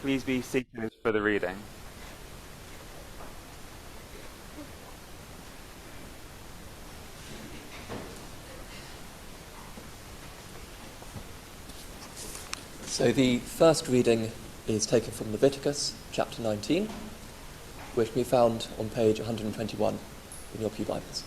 Please be seated for the reading. So the first reading is taken from Leviticus chapter 19, which can be found on page 121 in your Pew Bibles.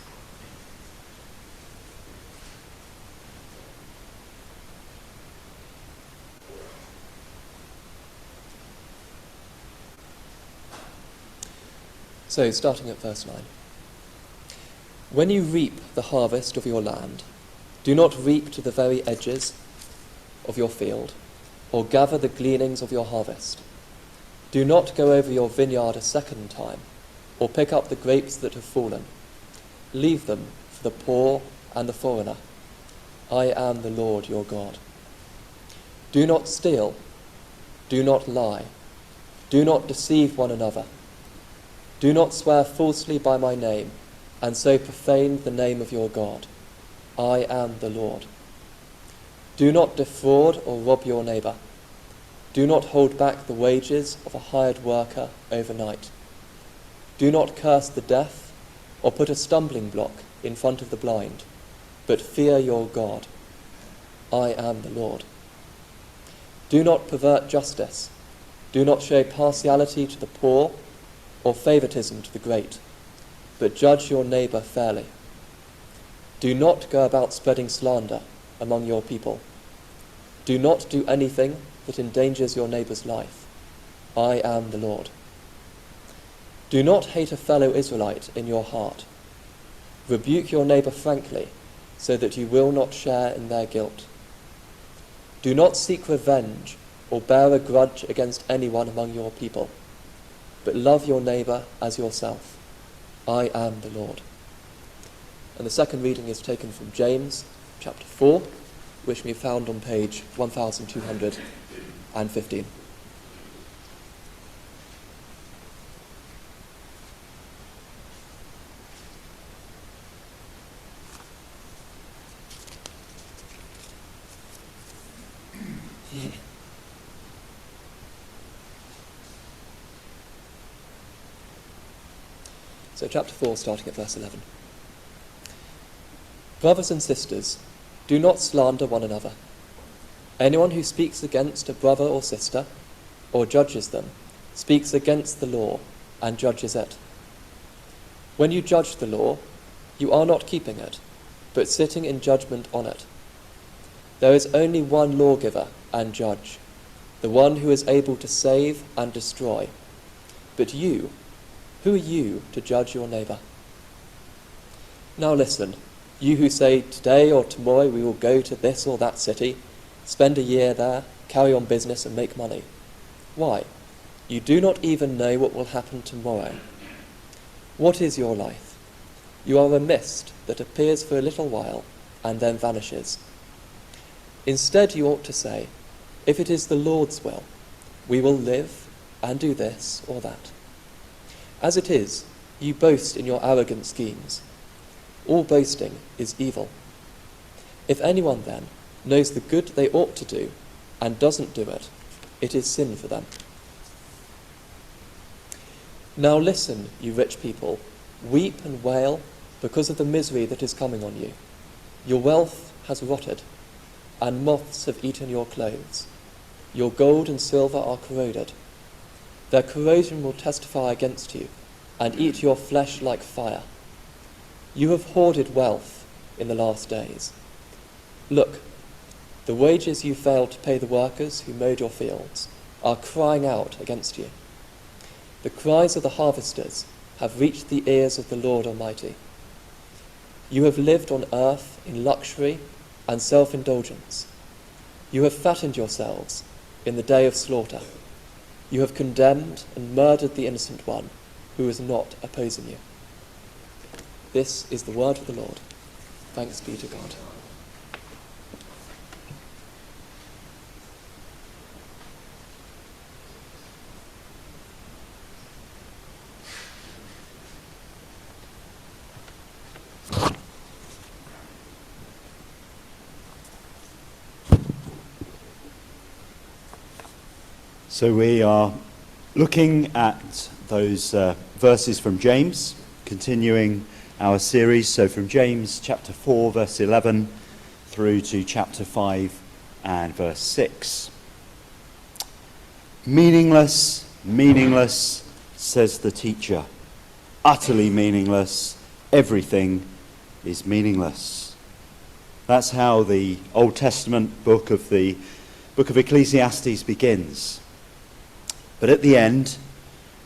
So, starting at verse 9. When you reap the harvest of your land, do not reap to the very edges of your field, or gather the gleanings of your harvest. Do not go over your vineyard a second time, or pick up the grapes that have fallen. Leave them for the poor and the foreigner. I am the Lord your God. Do not steal. Do not lie. Do not deceive one another. Do not swear falsely by my name, and so profane the name of your God. I am the Lord. Do not defraud or rob your neighbour. Do not hold back the wages of a hired worker overnight. Do not curse the deaf or put a stumbling block in front of the blind, but fear your God. I am the Lord. Do not pervert justice. Do not show partiality to the poor or favouritism to the great, but judge your neighbour fairly. Do not go about spreading slander among your people. Do not do anything that endangers your neighbour's life. I am the Lord. Do not hate a fellow Israelite in your heart. Rebuke your neighbour frankly, so that you will not share in their guilt. Do not seek revenge or bear a grudge against anyone among your people, but love your neighbour as yourself. I am the Lord. And the second reading is taken from James chapter 4, which can be found on page 1215. So chapter 4, starting at verse 11. Brothers and sisters, do not slander one another. Anyone who speaks against a brother or sister, or judges them, speaks against the law and judges it. When you judge the law, you are not keeping it, but sitting in judgment on it. There is only one lawgiver and judge, the one who is able to save and destroy. But you, who are you to judge your neighbour? Now listen, you who say, today or tomorrow we will go to this or that city, spend a year there, carry on business and make money. Why? You do not even know what will happen tomorrow. What is your life? You are a mist that appears for a little while and then vanishes. Instead you ought to say, if it is the Lord's will, we will live and do this or that. As it is, you boast in your arrogant schemes. All boasting is evil. If anyone, then, knows the good they ought to do and doesn't do it, it is sin for them. Now listen, you rich people, weep and wail because of the misery that is coming on you. Your wealth has rotted, and moths have eaten your clothes. Your gold and silver are corroded. Their corrosion will testify against you and eat your flesh like fire. You have hoarded wealth in the last days. Look, the wages you failed to pay the workers who mowed your fields are crying out against you. The cries of the harvesters have reached the ears of the Lord Almighty. You have lived on earth in luxury and self-indulgence. You have fattened yourselves in the day of slaughter. You have condemned and murdered the innocent one who is not opposing you. This is the word of the Lord. Thanks be to God. So we are looking at those verses from James, continuing our series. So from James chapter 4, verse 11, through to chapter 5 and verse 6. Meaningless, meaningless, says the teacher. Utterly meaningless. Everything is meaningless. That's how the Old Testament book of Ecclesiastes begins. But at the end,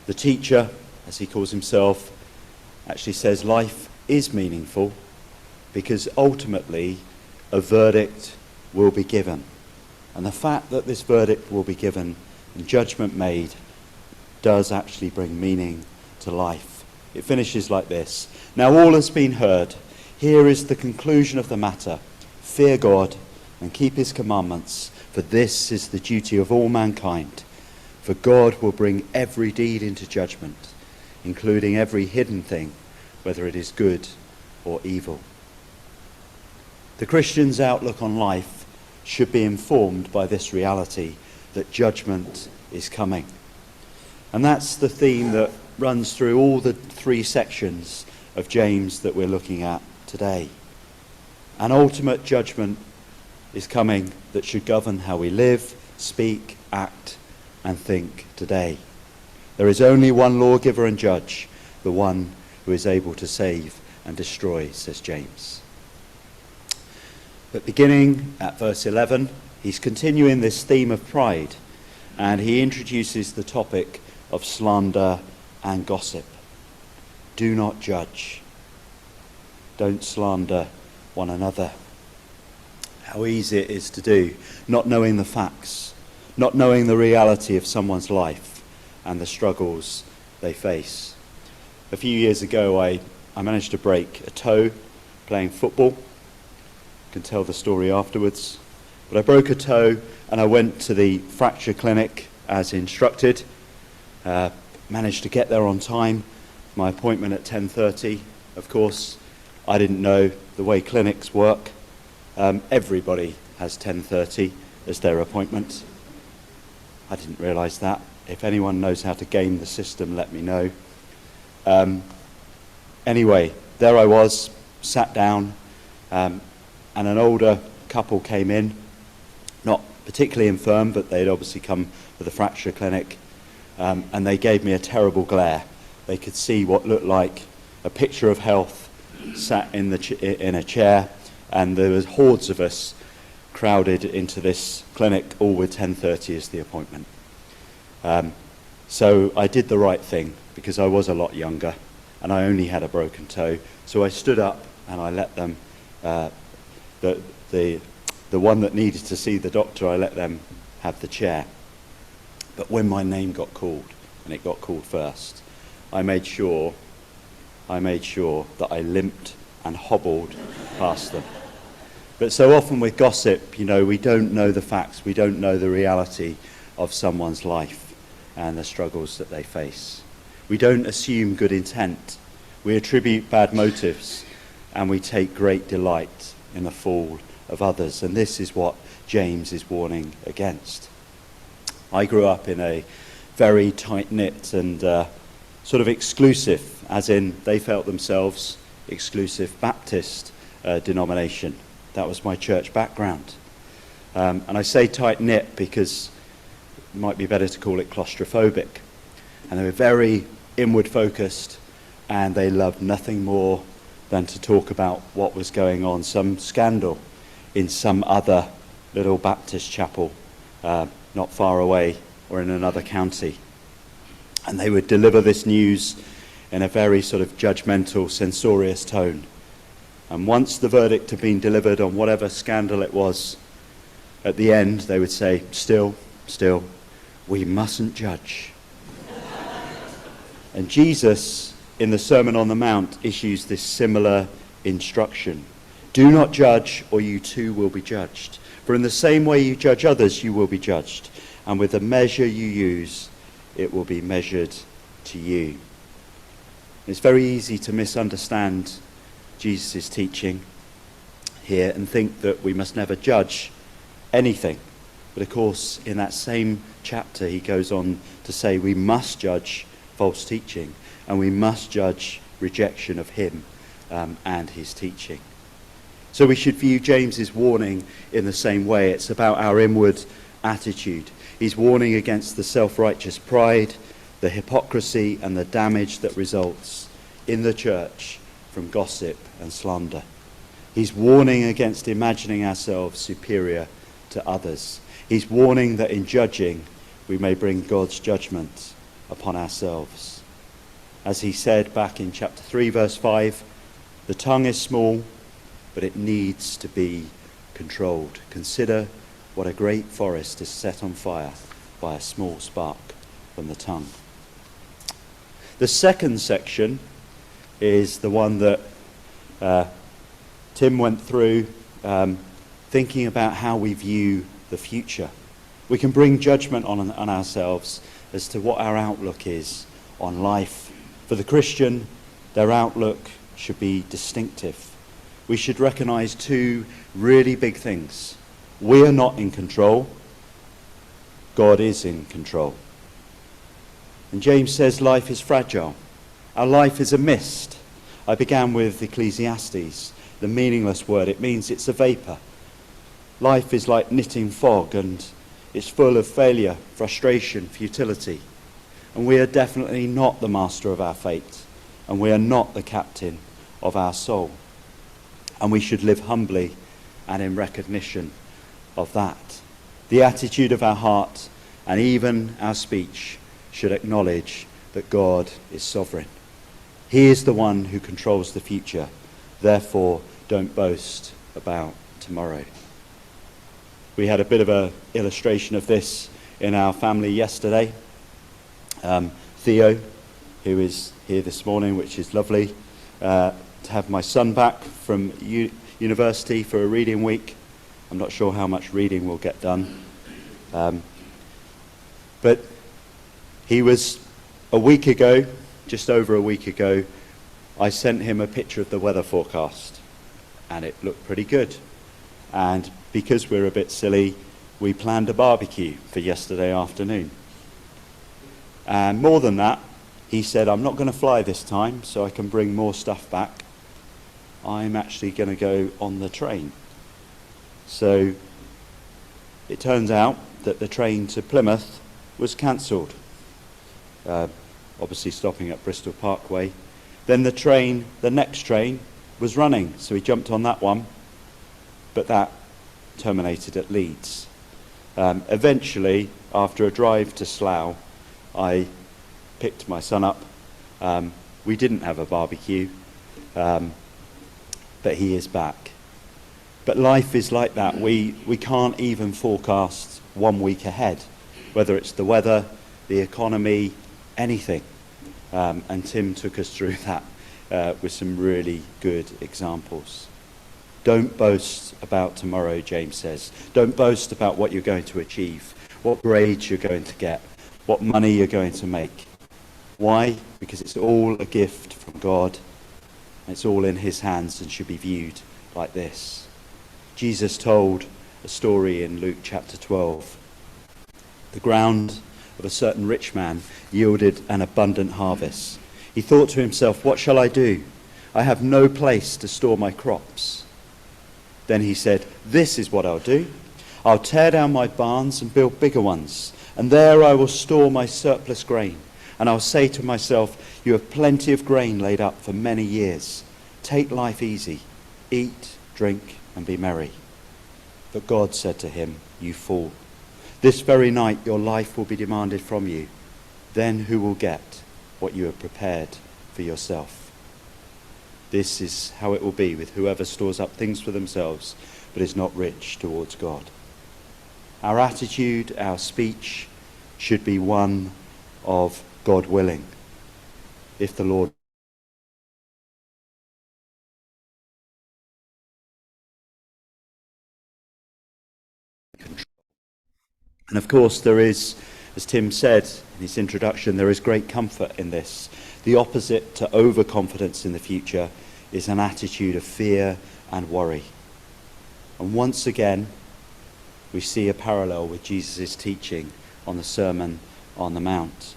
the teacher, as he calls himself, actually says life is meaningful because ultimately a verdict will be given. And the fact that this verdict will be given and judgment made does actually bring meaning to life. It finishes like this. Now all has been heard. Here is the conclusion of the matter. Fear God and keep his commandments, for this is the duty of all mankind. For God will bring every deed into judgment, including every hidden thing, whether it is good or evil. The Christian's outlook on life should be informed by this reality that judgment is coming. And that's the theme that runs through all the three sections of James that we're looking at today. An ultimate judgment is coming that should govern how we live, speak, act, and think today. There is only one lawgiver and judge, the one who is able to save and destroy, says James. But beginning at verse 11, he's continuing this theme of pride, and he introduces the topic of slander and gossip. Do not judge. Don't slander one another. How easy it is to do, not knowing the facts, not knowing the reality of someone's life and the struggles they face. A few years ago, I managed to break a toe playing football. I can tell the story afterwards. But I broke a toe and I went to the fracture clinic as instructed. Managed to get there on time. My appointment at 10:30. Of course, I didn't know the way clinics work. Everybody has 10:30 as their appointment. I didn't realise that. If anyone knows how to game the system, let me know. Anyway, there I was, sat down, and an older couple came in, not particularly infirm, but they'd obviously come to the fracture clinic, and they gave me a terrible glare. They could see what looked like a picture of health sat in a chair, and there was hordes of us crowded into this clinic, all with 10:30 as the appointment. So I did the right thing because I was a lot younger and I only had a broken toe. So I stood up and I let them, the one that needed to see the doctor, I let them have the chair. But when my name got called, and it got called first, I made sure that I limped and hobbled past them. But so often with gossip, we don't know the facts, we don't know the reality of someone's life and the struggles that they face. We don't assume good intent. We attribute bad motives, and we take great delight in the fall of others. And this is what James is warning against. I grew up in a very tight-knit and sort of exclusive, as in they felt themselves exclusive Baptist denomination. That was my church background. And I say tight-knit because it might be better to call it claustrophobic. And they were very inward-focused, and they loved nothing more than to talk about what was going on, some scandal in some other little Baptist chapel not far away or in another county. And they would deliver this news in a very sort of judgmental, censorious tone. And once the verdict had been delivered on whatever scandal it was, at the end they would say, still, we mustn't judge. And Jesus, in the Sermon on the Mount, issues this similar instruction. Do not judge, or you too will be judged. For in the same way you judge others, you will be judged. And with the measure you use, it will be measured to you. It's very easy to misunderstand Jesus' teaching here and think that we must never judge anything. But of course, in that same chapter, he goes on to say we must judge false teaching, and we must judge rejection of him and his teaching. So we should view James's warning in the same way. It's about our inward attitude. He's warning against the self-righteous pride, the hypocrisy, and the damage that results in the church from gossip and slander. He's warning against imagining ourselves superior to others. He's warning that in judging, we may bring God's judgment upon ourselves. As he said back in chapter 3, verse 5, the tongue is small, but it needs to be controlled. Consider what a great forest is set on fire by a small spark from the tongue. The second section is the one that Tim went through, thinking about how we view the future. We can bring judgment on ourselves as to what our outlook is on life. For the Christian, their outlook should be distinctive. We should recognize two really big things. We are not in control. God is in control. And James says life is fragile. Our life is a mist. I began with Ecclesiastes, the meaningless word. It means it's a vapor. Life is like knitting fog, and it's full of failure, frustration, futility. And we are definitely not the master of our fate, and we are not the captain of our soul. And we should live humbly and in recognition of that. The attitude of our heart and even our speech should acknowledge that God is sovereign. He is the one who controls the future. Therefore, don't boast about tomorrow. We had a bit of an illustration of this in our family yesterday. Theo, who is here this morning, which is lovely, to have my son back from university for a reading week. I'm not sure how much reading will get done. But he was a week ago, just over a week ago, I sent him a picture of the weather forecast, and it looked pretty good. And because we're a bit silly, we planned a barbecue for yesterday afternoon. And more than that, he said, I'm not going to fly this time so I can bring more stuff back. I'm actually going to go on the train. So it turns out that the train to Plymouth was cancelled, obviously stopping at Bristol Parkway. Then the next train was running, so he jumped on that one, but that terminated at Leeds. Eventually, after a drive to Slough, I picked my son up. We didn't have a barbecue, but he is back. But life is like that. We can't even forecast 1 week ahead, whether it's the weather, the economy, anything. And Tim took us through that with some really good examples. Don't boast about tomorrow, James says. Don't boast about what you're going to achieve, what grades you're going to get, what money you're going to make. Why? Because it's all a gift from God. It's all in his hands and should be viewed like this. Jesus told a story in Luke chapter 12. The ground of a certain rich man yielded an abundant harvest. He thought to himself, what shall I do? I have no place to store my crops. Then he said, this is what I'll do. I'll tear down my barns and build bigger ones, and there I will store my surplus grain. And I'll say to myself, you have plenty of grain laid up for many years. Take life easy, eat, drink, and be merry. But God said to him, you fool, this very night your life will be demanded from you. Then who will get what you have prepared for yourself? This is how it will be with whoever stores up things for themselves, but is not rich towards God. Our attitude, our speech should be one of God willing. If the Lord And of course there is, as Tim said in his introduction, there is great comfort in this. The opposite to overconfidence in the future is an attitude of fear and worry. And once again, we see a parallel with Jesus' teaching on the Sermon on the Mount.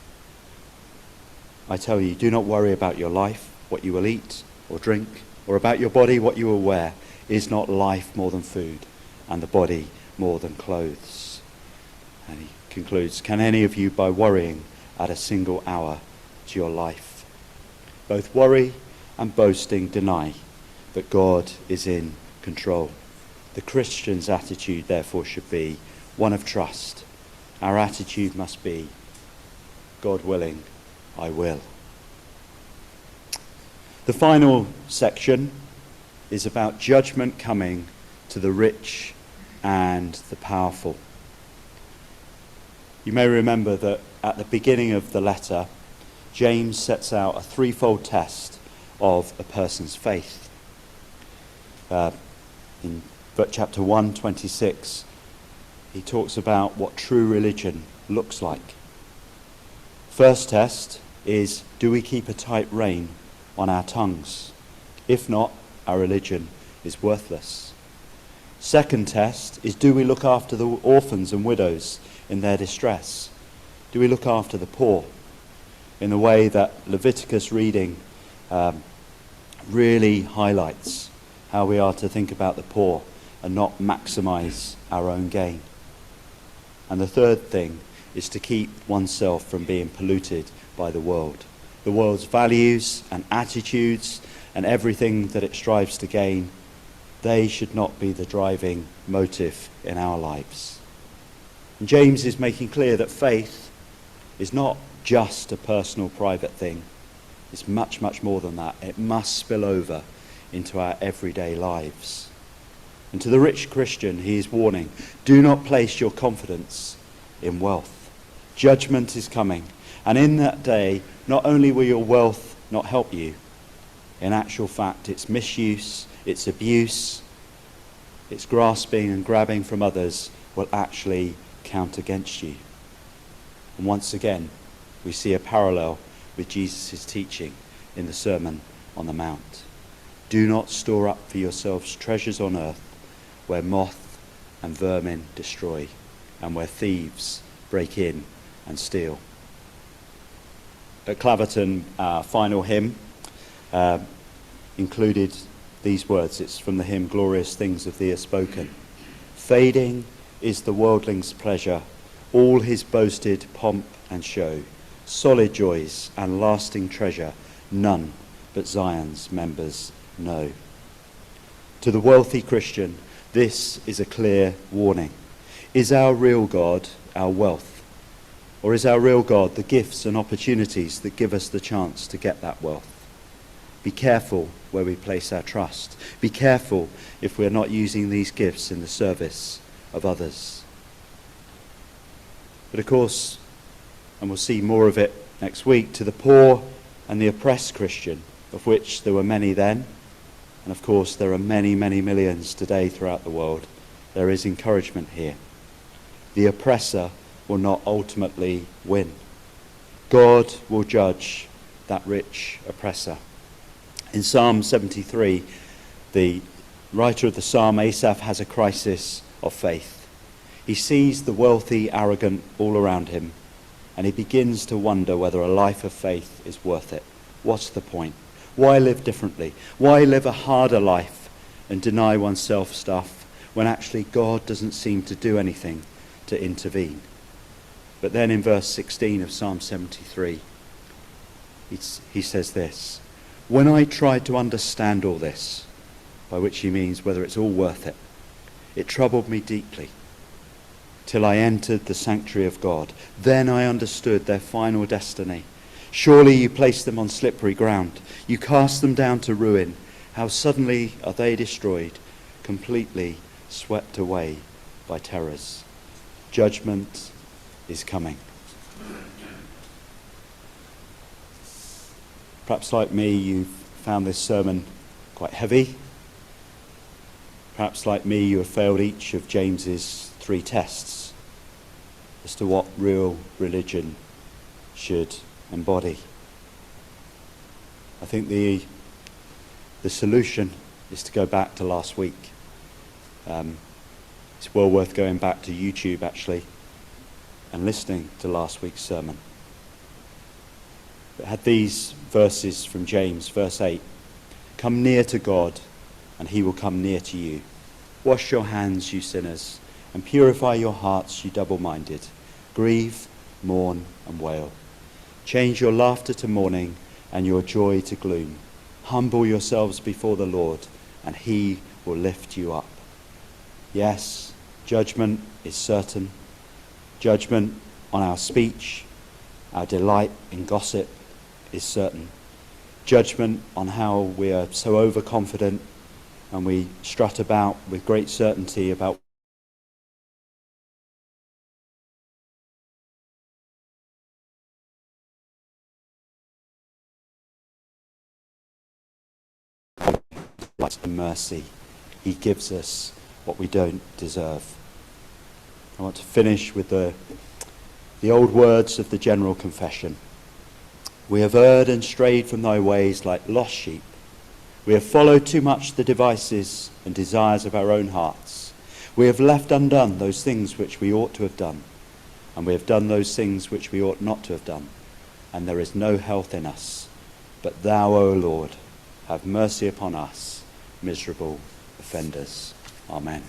I tell you, do not worry about your life, what you will eat or drink, or about your body, what you will wear. Is not life more than food, and the body more than clothes? And he concludes, can any of you, by worrying, add a single hour to your life? Both worry and boasting deny that God is in control. The Christian's attitude, therefore, should be one of trust. Our attitude must be, God willing, I will. The final section is about judgment coming to the rich and the powerful. You may remember that at the beginning of the letter, James sets out a threefold test of a person's faith. In chapter 1:26, he talks about what true religion looks like. First test is, do we keep a tight rein on our tongues? If not, our religion is worthless. Second test is, do we look after the orphans and widows in their distress? Do we look after the poor in the way that Leviticus reading really highlights how we are to think about the poor and not maximize our own gain? And the third thing is to keep oneself from being polluted by the world. The world's values and attitudes and everything that it strives to gain, they should not be the driving motive in our lives. And James is making clear that faith is not just a personal, private thing. It's much, much more than that. It must spill over into our everyday lives. And to the rich Christian, he is warning, do not place your confidence in wealth. Judgment is coming. And in that day, not only will your wealth not help you, in actual fact, its misuse, its abuse, its grasping and grabbing from others will actually count against you. And once again, we see a parallel with Jesus' teaching in the Sermon on the Mount. Do not store up for yourselves treasures on earth, where moth and vermin destroy, and where thieves break in and steal. At Claverton, our final hymn included these words. It's from the hymn, Glorious Things of Thee Are Spoken. Fading is the worldling's pleasure, all his boasted pomp and show, solid joys and lasting treasure, none but Zion's members know. To the wealthy Christian, this is a clear warning. Is our real God our wealth? Or is our real God the gifts and opportunities that give us the chance to get that wealth? Be careful where we place our trust. Be careful if we're not using these gifts in the service of others. But of course, and we'll see more of it next week, to the poor and the oppressed Christian, of which there were many then, and of course there are many, many millions today throughout the world, there is encouragement here. The oppressor will not ultimately win. God will judge that rich oppressor. In Psalm 73, the writer of the psalm, Asaph, has a crisis of faith. He sees the wealthy, arrogant all around him, and he begins to wonder whether a life of faith is worth it. What's the point? Why live differently? Why live a harder life and deny oneself stuff when actually God doesn't seem to do anything to intervene? But then in verse 16 of Psalm 73, he says this, when I tried to understand all this, by which he means whether it's all worth it, it troubled me deeply, till I entered the sanctuary of God. Then I understood their final destiny. Surely you place them on slippery ground. You cast them down to ruin. How suddenly are they destroyed, completely swept away by terrors. Judgment is coming. Perhaps like me, you've found this sermon quite heavy. Perhaps like me, you have failed each of James's 3 tests as to what real religion should embody. I think the solution is to go back to last week. It's well worth going back to YouTube, actually, and listening to last week's sermon. It had these verses from James, verse 8. Come near to God, and he will come near to you. Wash your hands, you sinners, and purify your hearts, you double-minded. Grieve, mourn, and wail. Change your laughter to mourning, and your joy to gloom. Humble yourselves before the Lord, and he will lift you up. Yes, judgment is certain. Judgment on our speech, our delight in gossip is certain. Judgment on how we are so overconfident and we strut about with great certainty about God's mercy. He gives us what we don't deserve. I want to finish with the old words of the General Confession. We have erred and strayed from thy ways like lost sheep. We have followed too much the devices and desires of our own hearts. We have left undone those things which we ought to have done, and we have done those things which we ought not to have done. And there is no health in us. But thou, O Lord, have mercy upon us, miserable offenders. Amen.